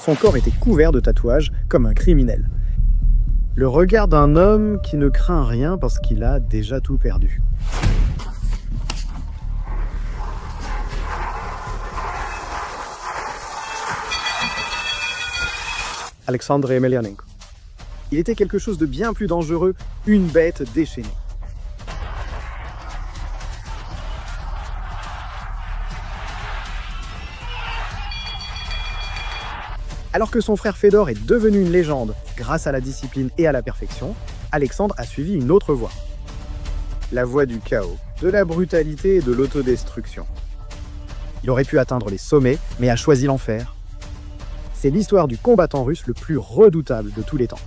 Son corps était couvert de tatouages, comme un criminel. Le regard d'un homme qui ne craint rien parce qu'il a déjà tout perdu. Alexandre Emelianenko. Il était quelque chose de bien plus dangereux, une bête déchaînée. Alors que son frère Fedor est devenu une légende grâce à la discipline et à la perfection, Alexandre a suivi une autre voie. La voie du chaos, de la brutalité et de l'autodestruction. Il aurait pu atteindre les sommets, mais a choisi l'enfer. C'est l'histoire du combattant russe le plus redoutable de tous les temps.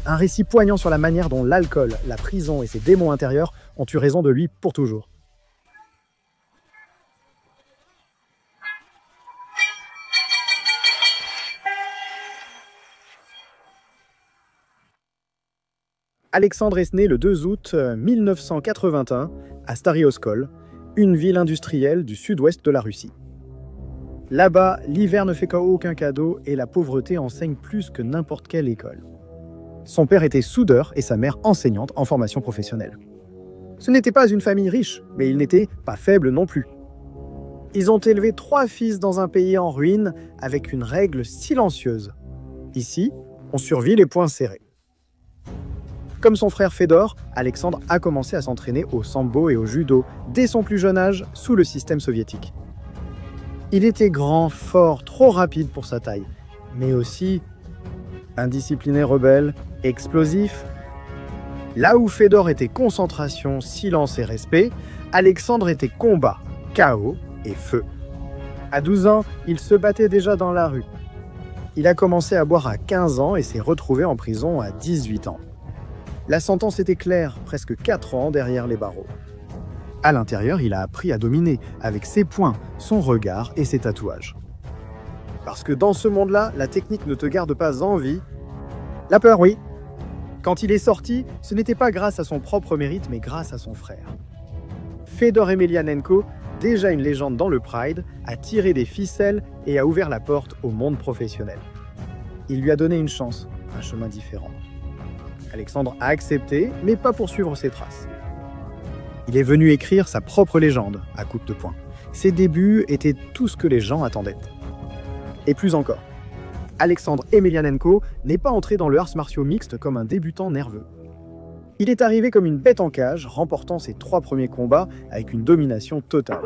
Un récit poignant sur la manière dont l'alcool, la prison et ses démons intérieurs ont eu raison de lui pour toujours. Alexandre est né le 2 août 1981 à Stary Oskol, une ville industrielle du sud-ouest de la Russie. Là-bas, l'hiver ne fait aucun cadeau et la pauvreté enseigne plus que n'importe quelle école. Son père était soudeur et sa mère enseignante en formation professionnelle. Ce n'était pas une famille riche, mais ils n'étaient pas faibles non plus. Ils ont élevé 3 fils dans un pays en ruine avec une règle silencieuse. Ici, on survit les poings serrés. Comme son frère Fedor, Alexandre a commencé à s'entraîner au sambo et au judo dès son plus jeune âge sous le système soviétique. Il était grand, fort, trop rapide pour sa taille, mais aussi indiscipliné, rebelle, explosif. Là où Fedor était concentration, silence et respect, Alexandre était combat, chaos et feu. À 12 ans, il se battait déjà dans la rue. Il a commencé à boire à 15 ans et s'est retrouvé en prison à 18 ans. La sentence était claire, presque 4 ans derrière les barreaux. À l'intérieur, il a appris à dominer, avec ses poings, son regard et ses tatouages. Parce que dans ce monde-là, la technique ne te garde pas en vie. La peur, oui. Quand il est sorti, ce n'était pas grâce à son propre mérite, mais grâce à son frère. Fedor Emelianenko, déjà une légende dans le Pride, a tiré des ficelles et a ouvert la porte au monde professionnel. Il lui a donné une chance, un chemin différent. Alexandre a accepté, mais pas pour suivre ses traces. Il est venu écrire sa propre légende, à coups de poing. Ses débuts étaient tout ce que les gens attendaient. Et plus encore. Alexandre Emelianenko n'est pas entré dans le arts martiaux mixte comme un débutant nerveux. Il est arrivé comme une bête en cage, remportant ses 3 premiers combats avec une domination totale.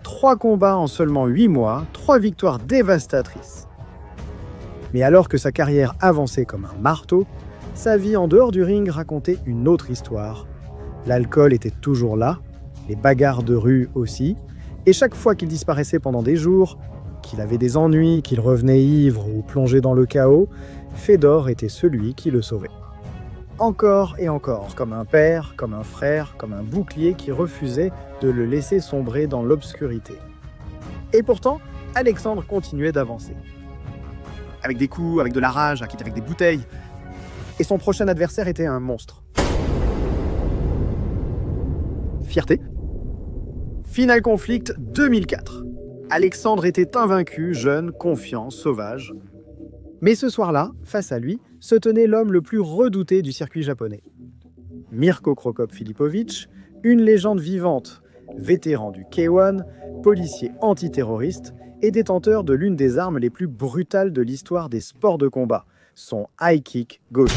Trois combats en seulement 8 mois, 3 victoires dévastatrices. Mais alors que sa carrière avançait comme un marteau, sa vie en dehors du ring racontait une autre histoire. L'alcool était toujours là, les bagarres de rue aussi, et chaque fois qu'il disparaissait pendant des jours, qu'il avait des ennuis, qu'il revenait ivre ou plongé dans le chaos, Fedor était celui qui le sauvait. Encore et encore, comme un père, comme un frère, comme un bouclier qui refusait de le laisser sombrer dans l'obscurité. Et pourtant, Alexandre continuait d'avancer. Avec des coups, avec de la rage, avec des bouteilles. Et son prochain adversaire était un monstre. Fierté. Final Conflict 2004. Alexandre était invaincu, jeune, confiant, sauvage. Mais ce soir-là, face à lui, se tenait l'homme le plus redouté du circuit japonais. Mirko Cro Cop Filipović, une légende vivante, vétéran du K1, policier antiterroriste et détenteur de l'une des armes les plus brutales de l'histoire des sports de combat, son high kick gauche.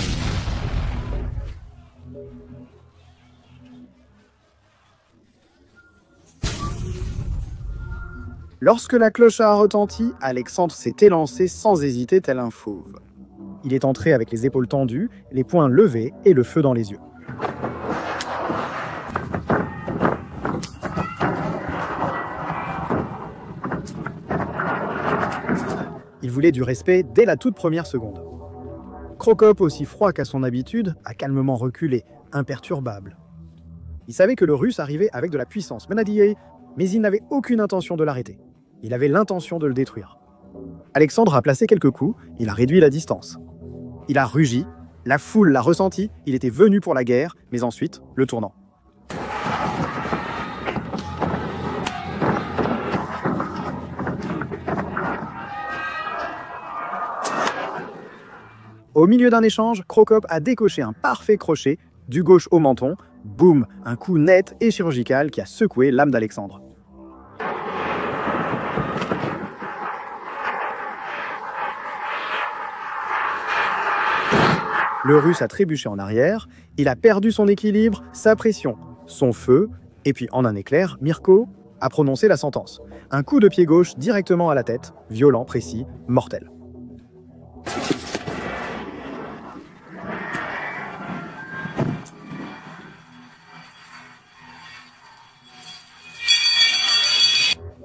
Lorsque la cloche a retenti, Alexandre s'est élancé sans hésiter tel un fauve. Il est entré avec les épaules tendues, les poings levés et le feu dans les yeux. Il voulait du respect dès la toute première seconde. Cro Cop, aussi froid qu'à son habitude, a calmement reculé, imperturbable. Il savait que le Russe arrivait avec de la puissance, mais il n'avait aucune intention de l'arrêter. Il avait l'intention de le détruire. Alexandre a placé quelques coups, il a réduit la distance. Il a rugi, la foule l'a ressenti, il était venu pour la guerre, mais ensuite, le tournant. Au milieu d'un échange, Cro Cop a décoché un parfait crochet, du gauche au menton, boum, un coup net et chirurgical qui a secoué l'âme d'Alexandre. Le Russe a trébuché en arrière, il a perdu son équilibre, sa pression, son feu, et puis en un éclair, Mirko a prononcé la sentence. Un coup de pied gauche directement à la tête, violent, précis, mortel.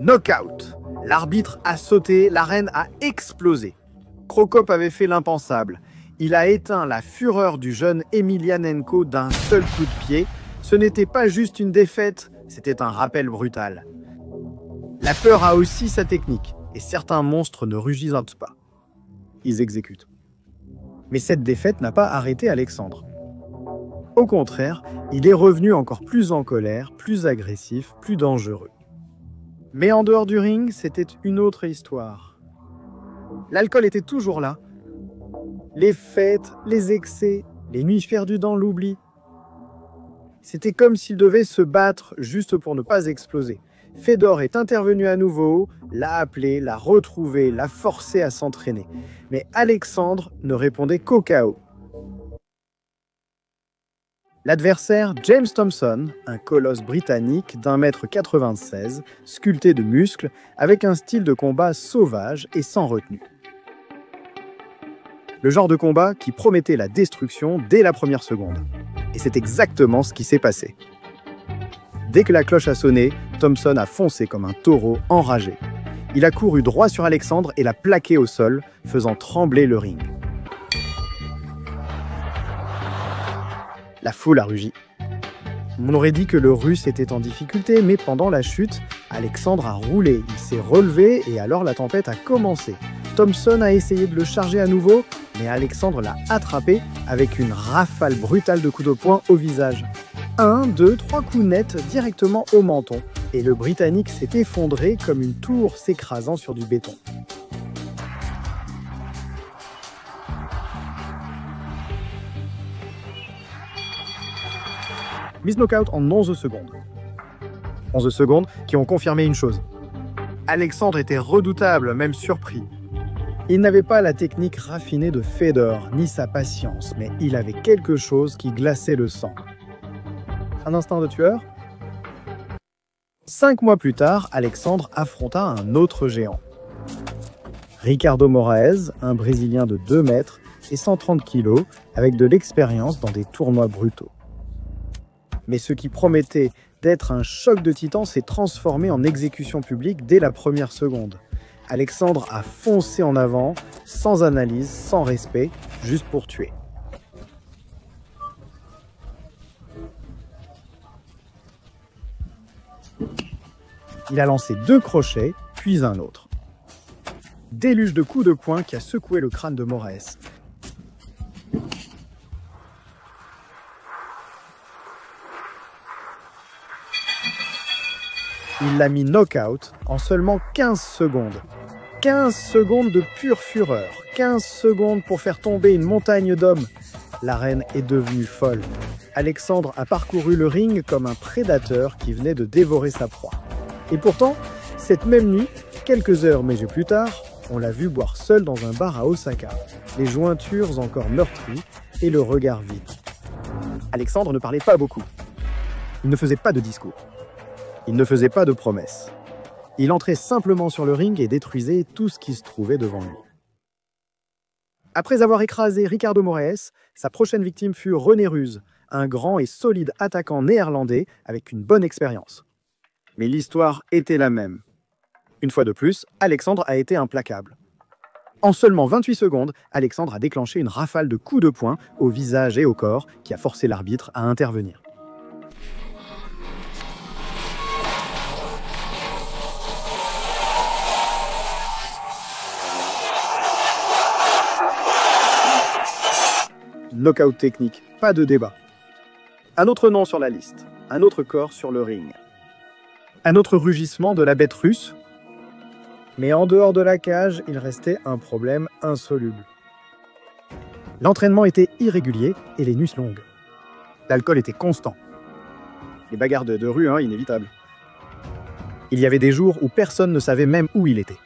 Knockout. L'arbitre a sauté, l'arène a explosé. Cro Cop avait fait l'impensable. Il a éteint la fureur du jeune Emelianenko d'un seul coup de pied. Ce n'était pas juste une défaite, c'était un rappel brutal. La peur a aussi sa technique, et certains monstres ne rugissantent pas. Ils exécutent. Mais cette défaite n'a pas arrêté Alexandre. Au contraire, il est revenu encore plus en colère, plus agressif, plus dangereux. Mais en dehors du ring, c'était une autre histoire. L'alcool était toujours là. Les fêtes, les excès, les nuits perdues dans l'oubli. C'était comme s'il devait se battre juste pour ne pas exploser. Fedor est intervenu à nouveau, l'a appelé, l'a retrouvé, l'a forcé à s'entraîner. Mais Alexandre ne répondait qu'au chaos. L'adversaire, James Thompson, un colosse britannique d'1,96 m, sculpté de muscles, avec un style de combat sauvage et sans retenue. Le genre de combat qui promettait la destruction dès la première seconde. Et c'est exactement ce qui s'est passé. Dès que la cloche a sonné, Thompson a foncé comme un taureau enragé. Il a couru droit sur Alexandre et l'a plaqué au sol, faisant trembler le ring. La foule a rugi. On aurait dit que le Russe était en difficulté, mais pendant la chute, Alexandre a roulé, il s'est relevé et alors la tempête a commencé. Thompson a essayé de le charger à nouveau, mais Alexandre l'a attrapé avec une rafale brutale de coups de poing au visage. 1, 2, 3 coups nets directement au menton, et le Britannique s'est effondré comme une tour s'écrasant sur du béton. Mise knockout en 11 secondes. 11 secondes qui ont confirmé une chose. Alexandre était redoutable, même surpris. Il n'avait pas la technique raffinée de Fedor, ni sa patience, mais il avait quelque chose qui glaçait le sang. Un instinct de tueur ? 5 mois plus tard, Alexandre affronta un autre géant. Ricardo Moraes, un Brésilien de 2 mètres et 130 kilos, avec de l'expérience dans des tournois brutaux. Mais ce qui promettait d'être un choc de titans s'est transformé en exécution publique dès la première seconde. Alexandre a foncé en avant, sans analyse, sans respect, juste pour tuer. Il a lancé 2 crochets, puis un autre. Déluge de coups de poing qui a secoué le crâne de Moraes. Il l'a mis knock-out en seulement 15 secondes. 15 secondes de pure fureur. 15 secondes pour faire tomber une montagne d'hommes. L'arène est devenue folle. Alexandre a parcouru le ring comme un prédateur qui venait de dévorer sa proie. Et pourtant, cette même nuit, quelques heures mais plus tard, on l'a vu boire seul dans un bar à Osaka, les jointures encore meurtries et le regard vide. Alexandre ne parlait pas beaucoup. Il ne faisait pas de discours. Il ne faisait pas de promesses. Il entrait simplement sur le ring et détruisait tout ce qui se trouvait devant lui. Après avoir écrasé Ricardo Moraes, sa prochaine victime fut René Ruse, un grand et solide attaquant néerlandais avec une bonne expérience. Mais l'histoire était la même. Une fois de plus, Alexandre a été implacable. En seulement 28 secondes, Alexandre a déclenché une rafale de coups de poing au visage et au corps qui a forcé l'arbitre à intervenir. Knockout technique, pas de débat. Un autre nom sur la liste, un autre corps sur le ring. Un autre rugissement de la bête russe. Mais en dehors de la cage, il restait un problème insoluble. L'entraînement était irrégulier et les nuits longues. L'alcool était constant. Les bagarres de rue, inévitables. Il y avait des jours où personne ne savait même où il était.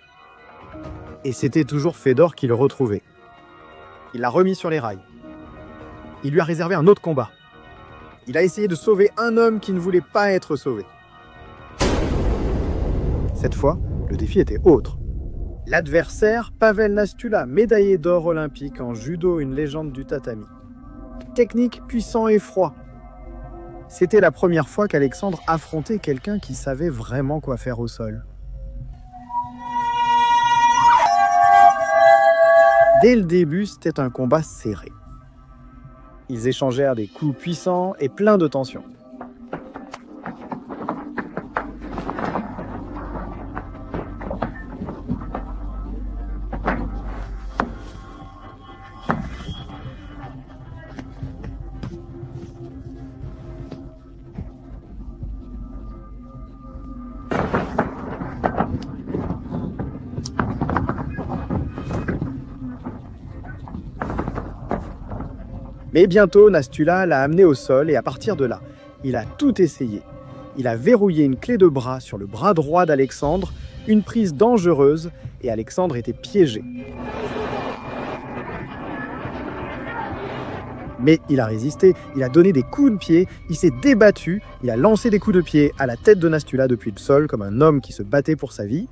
Et c'était toujours Fedor qui le retrouvait. Il l'a remis sur les rails. Il lui a réservé un autre combat. Il a essayé de sauver un homme qui ne voulait pas être sauvé. Cette fois, le défi était autre. L'adversaire, Pavel Nastula, médaillé d'or olympique en judo, une légende du tatami. Technique, puissant et froid. C'était la première fois qu'Alexandre affrontait quelqu'un qui savait vraiment quoi faire au sol. Dès le début, c'était un combat serré. Ils échangèrent des coups puissants et pleins de tension. Mais bientôt, Nastula l'a amené au sol et à partir de là, il a tout essayé. Il a verrouillé une clé de bras sur le bras droit d'Alexandre, une prise dangereuse, et Alexandre était piégé. Mais il a résisté, il a donné des coups de pied, il s'est débattu, il a lancé des coups de pied à la tête de Nastula depuis le sol comme un homme qui se battait pour sa vie.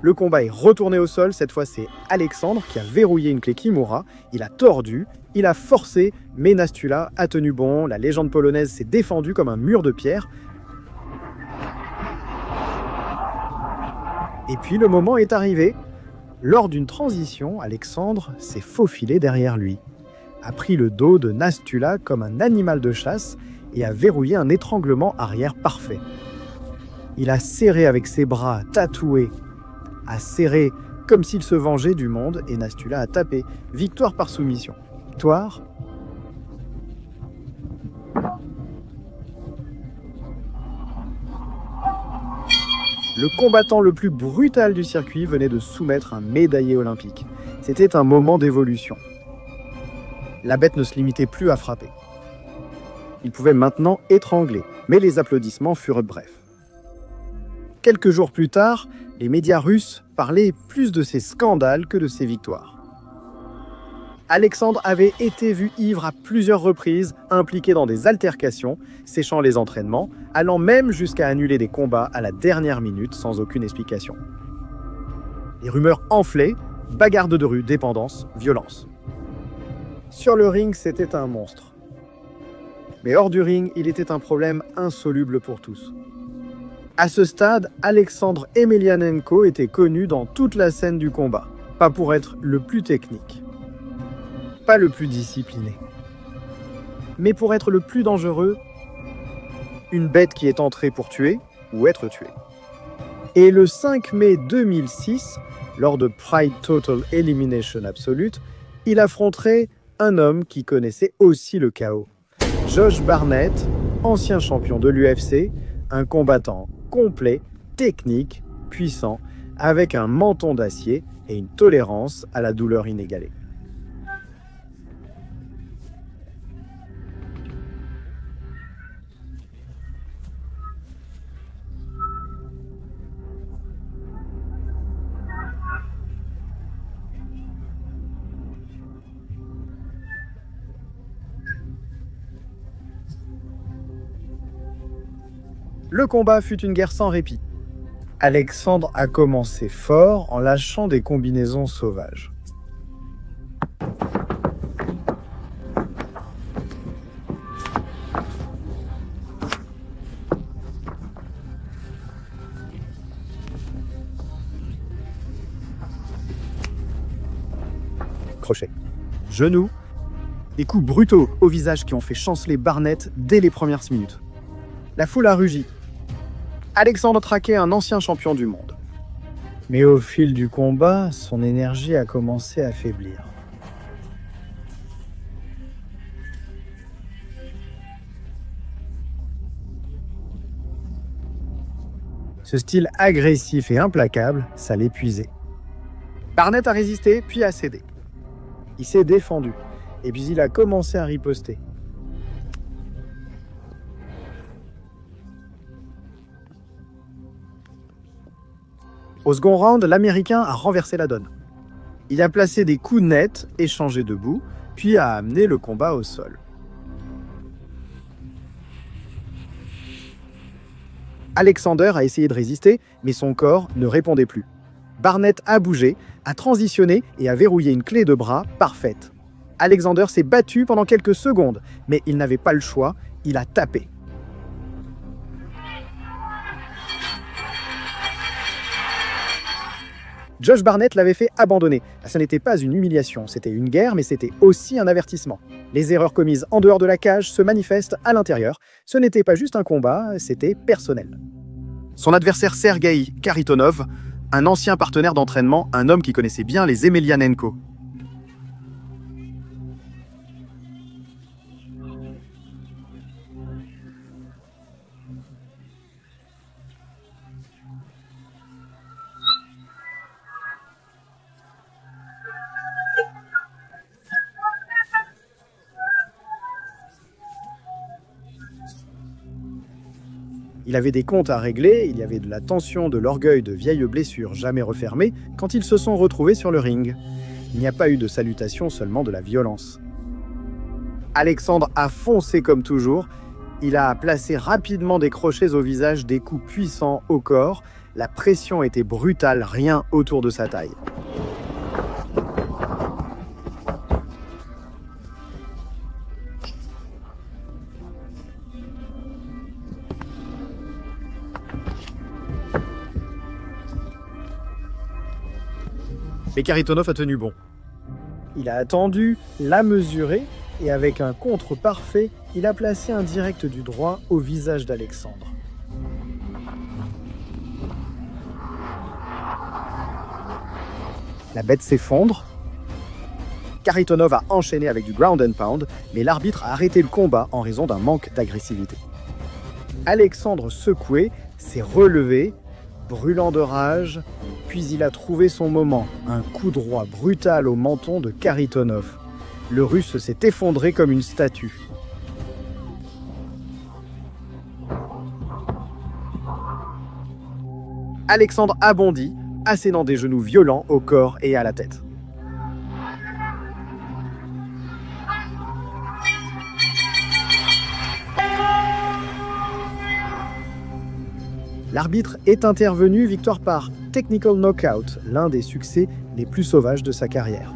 Le combat est retourné au sol, cette fois c'est Alexandre qui a verrouillé une clé Kimura, il a tordu, il a forcé, mais Nastula a tenu bon, la légende polonaise s'est défendue comme un mur de pierre. Et puis le moment est arrivé. Lors d'une transition, Alexandre s'est faufilé derrière lui, a pris le dos de Nastula comme un animal de chasse et a verrouillé un étranglement arrière parfait. Il a serré avec ses bras tatoués, a serré comme s'il se vengeait du monde et Nastula a tapé. Victoire par soumission. Victoire. Le combattant le plus brutal du circuit venait de soumettre un médaillé olympique. C'était un moment d'évolution. La bête ne se limitait plus à frapper. Il pouvait maintenant étrangler, mais les applaudissements furent brefs. Quelques jours plus tard, les médias russes parlaient plus de ses scandales que de ses victoires. Alexandre avait été vu ivre à plusieurs reprises, impliqué dans des altercations, séchant les entraînements, allant même jusqu'à annuler des combats à la dernière minute sans aucune explication. Les rumeurs enflaient, bagarres de rue, dépendance, violence. Sur le ring, c'était un monstre. Mais hors du ring, il était un problème insoluble pour tous. À ce stade, Alexandre Emelianenko était connu dans toute la scène du combat, pas pour être le plus technique, pas le plus discipliné, mais pour être le plus dangereux, une bête qui est entrée pour tuer ou être tuée. Et le 5 mai 2006, lors de Pride Total Elimination Absolute, il affronterait un homme qui connaissait aussi le chaos. Josh Barnett, ancien champion de l'UFC, un combattant complet, technique, puissant, avec un menton d'acier et une tolérance à la douleur inégalée. Le combat fut une guerre sans répit. Alexandre a commencé fort en lâchant des combinaisons sauvages. Crochet, genoux, des coups brutaux au visage qui ont fait chanceler Barnett dès les premières minutes. La foule a rugi. Alexandre traquait un ancien champion du monde. Mais au fil du combat, son énergie a commencé à faiblir. Ce style agressif et implacable, ça l'épuisait. Barnett a résisté, puis a cédé. Il s'est défendu, et puis il a commencé à riposter. Au second round, l'Américain a renversé la donne. Il a placé des coups nets, échangés debout, puis a amené le combat au sol. Alexander a essayé de résister, mais son corps ne répondait plus. Barnett a bougé, a transitionné et a verrouillé une clé de bras parfaite. Alexander s'est battu pendant quelques secondes, mais il n'avait pas le choix, il a tapé. Josh Barnett l'avait fait abandonner. Ce n'était pas une humiliation, c'était une guerre, mais c'était aussi un avertissement. Les erreurs commises en dehors de la cage se manifestent à l'intérieur. Ce n'était pas juste un combat, c'était personnel. Son adversaire Sergei Kharitonov, un ancien partenaire d'entraînement, un homme qui connaissait bien les Emelianenko. Il avait des comptes à régler, il y avait de la tension, de l'orgueil, de vieilles blessures jamais refermées quand ils se sont retrouvés sur le ring. Il n'y a pas eu de salutation, seulement de la violence. Alexandre a foncé comme toujours. Il a placé rapidement des crochets au visage, des coups puissants au corps. La pression était brutale, rien autour de sa taille. Mais Kharitonov a tenu bon. Il a attendu, l'a mesuré, et avec un contre parfait, il a placé un direct du droit au visage d'Alexandre. La bête s'effondre. Kharitonov a enchaîné avec du ground and pound, mais l'arbitre a arrêté le combat en raison d'un manque d'agressivité. Alexandre secoué, s'est relevé, brûlant de rage, puis il a trouvé son moment, un coup droit brutal au menton de Kharitonov. Le Russe s'est effondré comme une statue. Alexandre a bondi, assénant des genoux violents au corps et à la tête. L'arbitre est intervenu, victoire par technical knockout, l'un des succès les plus sauvages de sa carrière.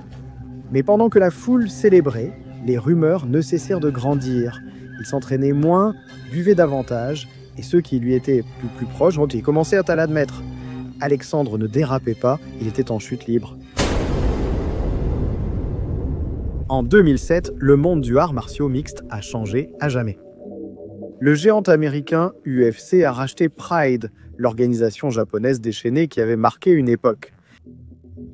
Mais pendant que la foule célébrait, les rumeurs ne cessèrent de grandir. Il s'entraînait moins, buvait davantage, et ceux qui lui étaient plus proches ont commencé à l'admettre. Alexandre ne dérapait pas, il était en chute libre. En 2007, le monde du art martiaux mixte a changé à jamais. Le géant américain UFC a racheté Pride, l'organisation japonaise déchaînée qui avait marqué une époque.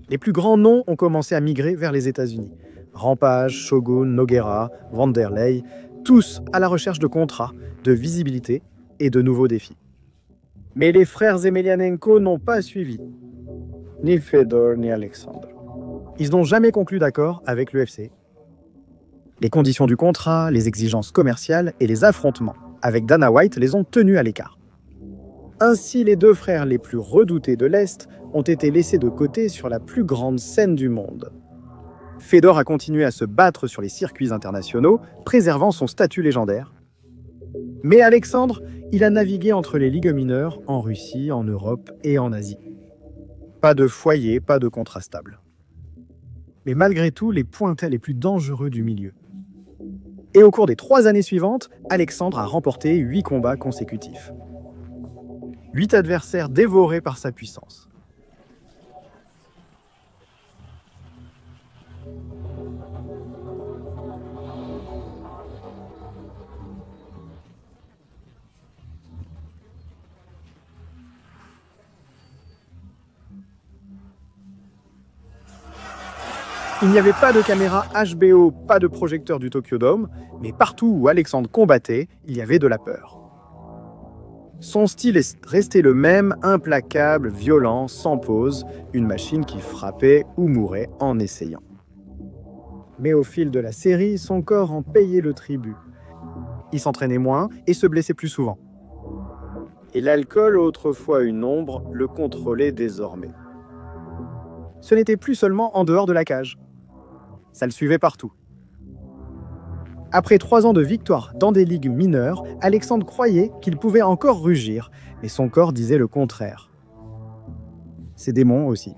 Les plus grands noms ont commencé à migrer vers les États-Unis. Rampage, Shogun, Nogueira, Wanderlei, tous à la recherche de contrats, de visibilité et de nouveaux défis. Mais les frères Emelianenko n'ont pas suivi. Ni Fedor, ni Alexandre. Ils n'ont jamais conclu d'accord avec l'UFC. Les conditions du contrat, les exigences commerciales et les affrontements avec Dana White les ont tenus à l'écart. Ainsi, les deux frères les plus redoutés de l'Est ont été laissés de côté sur la plus grande scène du monde. Fedor a continué à se battre sur les circuits internationaux, préservant son statut légendaire. Mais Alexandre, Il a navigué entre les ligues mineures en Russie, en Europe et en Asie. Pas de foyer, pas de contrat stable. Mais malgré tout, les pointaient les plus dangereux du milieu. Et au cours des 3 années suivantes, Alexandre a remporté 8 combats consécutifs. 8 adversaires dévorés par sa puissance. Il n'y avait pas de caméra HBO, pas de projecteur du Tokyo Dome, mais partout où Alexandre combattait, il y avait de la peur. Son style est resté le même, implacable, violent, sans pause, une machine qui frappait ou mourait en essayant. Mais au fil de la série, son corps en payait le tribut. Il s'entraînait moins et se blessait plus souvent. Et l'alcool, autrefois une ombre, le contrôlait désormais. Ce n'était plus seulement en dehors de la cage. Ça le suivait partout. Après 3 ans de victoire dans des ligues mineures, Alexandre croyait qu'il pouvait encore rugir, mais son corps disait le contraire. Ses démons aussi.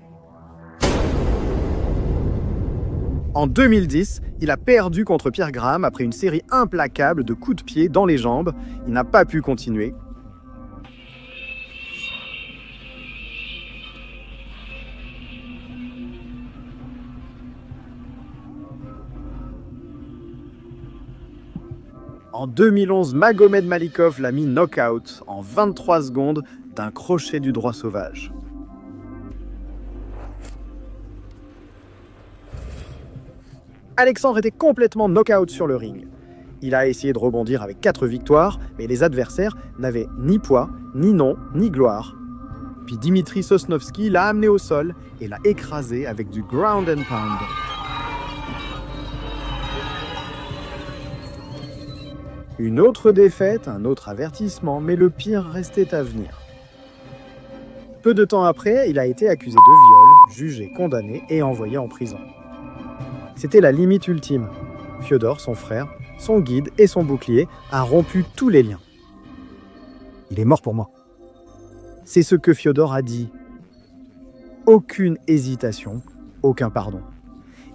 En 2010, il a perdu contre Pierre Graham après une série implacable de coups de pied dans les jambes. Il n'a pas pu continuer. En 2011, Magomed Malikov l'a mis knock-out en 23 secondes d'un crochet du droit sauvage. Alexandre était complètement knock-out sur le ring. Il a essayé de rebondir avec 4 victoires, mais les adversaires n'avaient ni poids, ni nom, ni gloire. Puis Dimitri Sosnovski l'a amené au sol et l'a écrasé avec du ground and pound. Une autre défaite, un autre avertissement, mais le pire restait à venir. Peu de temps après, il a été accusé de viol, jugé, condamné et envoyé en prison. C'était la limite ultime. Fiodor, son frère, son guide et son bouclier, a rompu tous les liens. Il est mort pour moi. C'est ce que Fiodor a dit. Aucune hésitation, aucun pardon.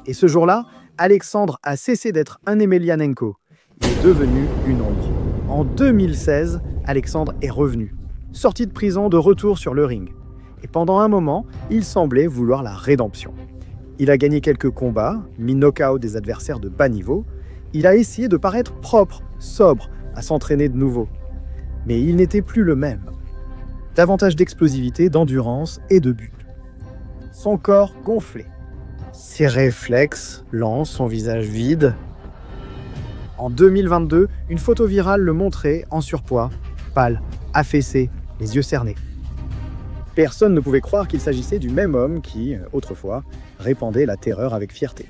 Et ce jour-là, Alexandre a cessé d'être un Emelianenko. Il est devenu une ombre. En 2016, Alexandre est revenu, sorti de prison, de retour sur le ring. Et pendant un moment, il semblait vouloir la rédemption. Il a gagné quelques combats, mis knock-out des adversaires de bas niveau. Il a essayé de paraître propre, sobre, à s'entraîner de nouveau. Mais il n'était plus le même. Davantage d'explosivité, d'endurance et de but. Son corps gonflé. Ses réflexes lents, son visage vide. En 2022, une photo virale le montrait en surpoids, pâle, affaissé, les yeux cernés. Personne ne pouvait croire qu'il s'agissait du même homme qui, autrefois, répandait la terreur avec fierté.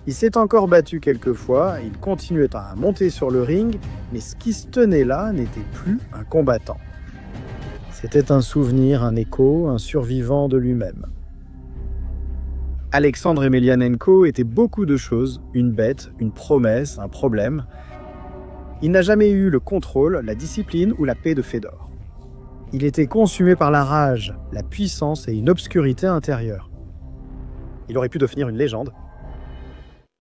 Il s'est encore battu quelques fois, il continuait à monter sur le ring, mais ce qui se tenait là n'était plus un combattant. C'était un souvenir, un écho, un survivant de lui-même. Alexandre Emelianenko était beaucoup de choses, une bête, une promesse, un problème. Il n'a jamais eu le contrôle, la discipline ou la paix de Fedor. Il était consumé par la rage, la puissance et une obscurité intérieure. Il aurait pu devenir une légende,